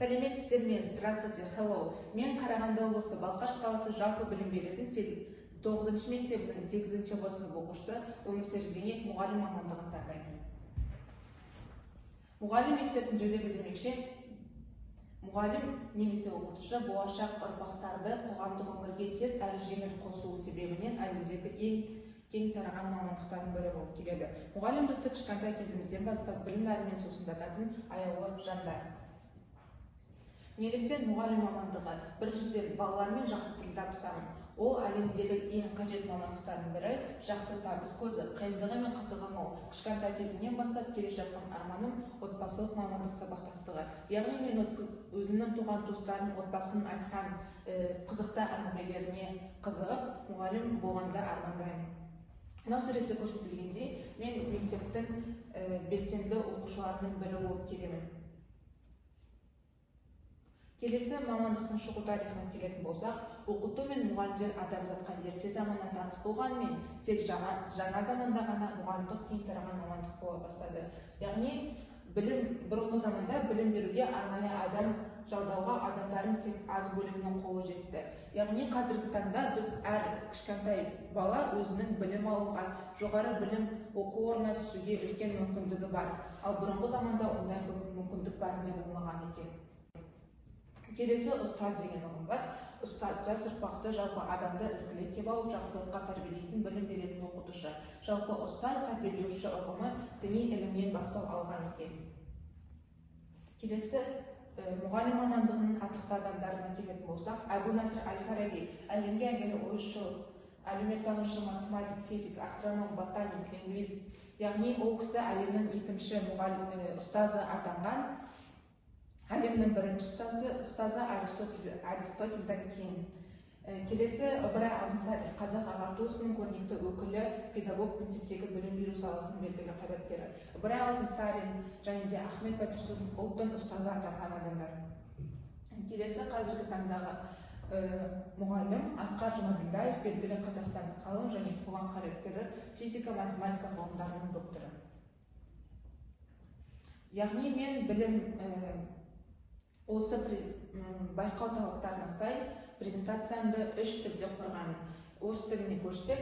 Сәлеметсіздер ме? Здравствуйте, hello. Мен Қарағанды облысы Балқаш қаласы жалпы білім беретін 9 мектебінің 8 сынып оқушысы Өмірсер Зейнеп мұғалім мамандығын таңдаймын. Мұғалім мектептің жүрегі демекші, мұғалім немесе оқытушы болашақ ұрпақтарды қоғамдық өмірге тез әрі жеңіл қосылу себебінен әлемдегі ең кең тараған мамандықтардың бірі болып келеді. Мұғалім бізді кішкентай кезімізден бастап білім нәрімен сусындататын аяулы жандар. Неліктен мұғалім мамандығы? Біріншіден, балалармен жақсы тіл табысамын. Ол әлемдегі ең қажет мамандықтардың бірі, жақсы табыс көзі, қиындығы мен қызығы мол. Кішкентай кезімнен бастап келе жатқан арманым отбасылық мамандық сабақтастығы. Яғни мен өзімнің туған туыстарым отбасының айтқан қызықты әңгімелеріне қызығып, мұғалім болғанда армандаймын. Мына суретте көрсетілгендей, мен мектептің белсенді оқушыларының бірі болып келемін. Келесі мамандықтың шығу тарихына келетін болсақ, оқыту мен мұғалімдер адамзатқа ерте заманнан таныс болғанымен, тек жаңа заманда ғана мұғалімдік кең тараған мамандық бола бастады. Яғни, бұрынғы заманда білім беруге арнайы адам жалдауға адамдардың тек аз бөлігінің қолы жетті. Яғни, қазіргі таңда біз әр кішкентай бала өзінің білім алуға, жоғары білім оқу орнына түсуге үлкен мүмкіндігі бар. Ал бұрынғы заманда ондай мүмкіндік бәрінде болмаған екен. Келесі ұстаз деген ұғым бар. Ұстаз жас ұрпақты, жалпы адамды ізгілікке баулып, жақсылыққа тәрбиелейтін, білім беретін оқытушы. Жалпы ұстаз тәрбиелеуші ұғымы діни ілімнен бастау алған екен. Келесі мұғалім мамандығының атақты адамдарына келетін болсақ, Әбу Насыр әл-Фараби, әлемге әйгілі ойшыл, әлеуметтанушы, математик, физик, астроном, ботаник, лингвист. Яғни ол кісі әлемнің екінші ұстазы атанған. Әлемнің бірінші ұстазы Аристотельден кейін. Келесі Ыбырай Алтынсарин, қазақ ағартусының көрнекті өкілі, педагог, мектептегі білім беру саласының белгілі қайраткері. Ыбырай Алтынсарин және де Ахмет Байтұрсынов ұлттың ұстазы атанған адамдар. Келесі қазіргі таңдағы мұғалім Асқар Жұмаділдаев, белгілі қазақстандық ғалым және қоғам қайраткері, физика-математика ғылымдарының докторы. Яғни мен білім осы байқау талаптарына сай презентациямды 3 тілде қойғанмын. Орыс тіліне көшсек,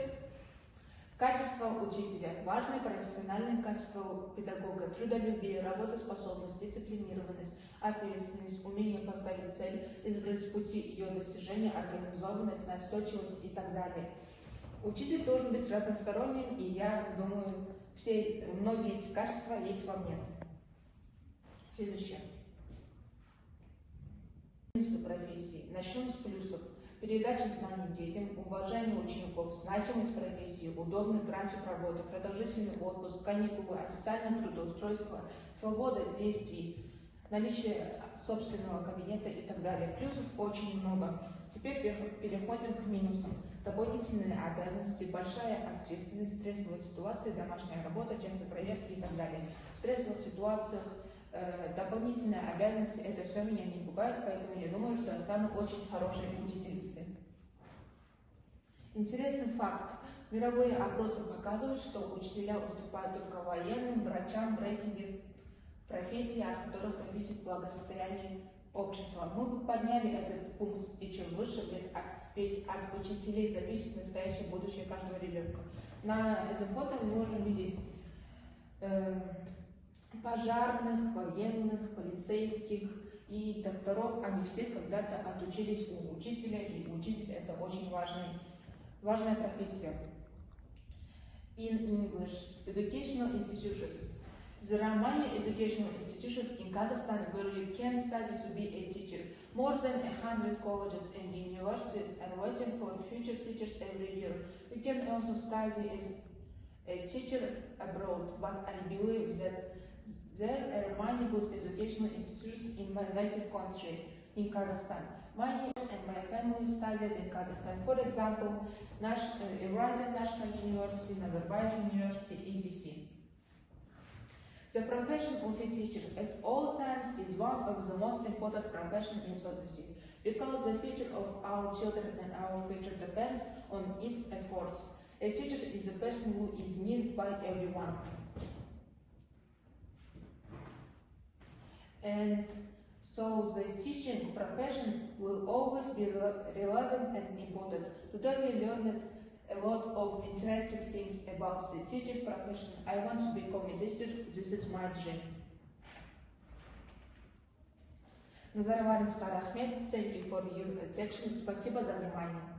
качество учителя, важное профессиональное качество педагога, трудолюбие, работоспособность, дисциплинированность, ответственность, умение поставить цель, избрать пути ее достижения, организованность, настойчивость и так далее. Учитель должен быть разносторонним, и я думаю, многие эти качества есть во мне. Следующее. Профессии. Начнем с плюсов. Передача знаний детям, уважение учеников, значимость профессии, удобный график работы, продолжительный отпуск, каникулы, официальное трудоустройство, свобода действий, наличие собственного кабинета и так далее. Плюсов очень много. Теперь переходим к минусам. Дополнительные обязанности, большая ответственность, стрессовые ситуации, домашняя работа, часто проверки и так далее. В стрессовых ситуациях дополнительные обязанности, это все меня не пугает, поэтому я думаю, что я стану очень хорошей учительницей. Интересный факт. Мировые опросы показывают, что учителя уступают только военным, врачам в рейтинге профессий, от которых зависит благосостояние общества. Мы бы подняли этот пункт еще выше, ведь от учителей зависит настоящее будущее каждого ребенка. На этом фото мы можем видеть пожарных, военных, полицейских и докторов. Они все когда-то отучились у учителя, и учитель это очень важная профессия. In English, educational institutions. There are many educational institutions in Kazakhstan where you can study to be a teacher. More than 100 colleges and universities are waiting for future teachers every year. You can also study as a teacher abroad, but I believe that there are many good educational institutions in my native country, in Kazakhstan. My niece and my family studied in Kazakhstan. For example, Eurasian National University, Nazarbayev University, etc. The profession of a teacher at all times is one of the most important professions in society, because the future of our children and our future depends on its efforts. A teacher is a person who is needed by everyone. And So the teaching profession will always be relevant and important. Today we learned a lot of interesting things about the teaching profession. I want to become a teacher. This is my dream. Назарова Рахмет, thank you for your attention. Спасибо за внимание.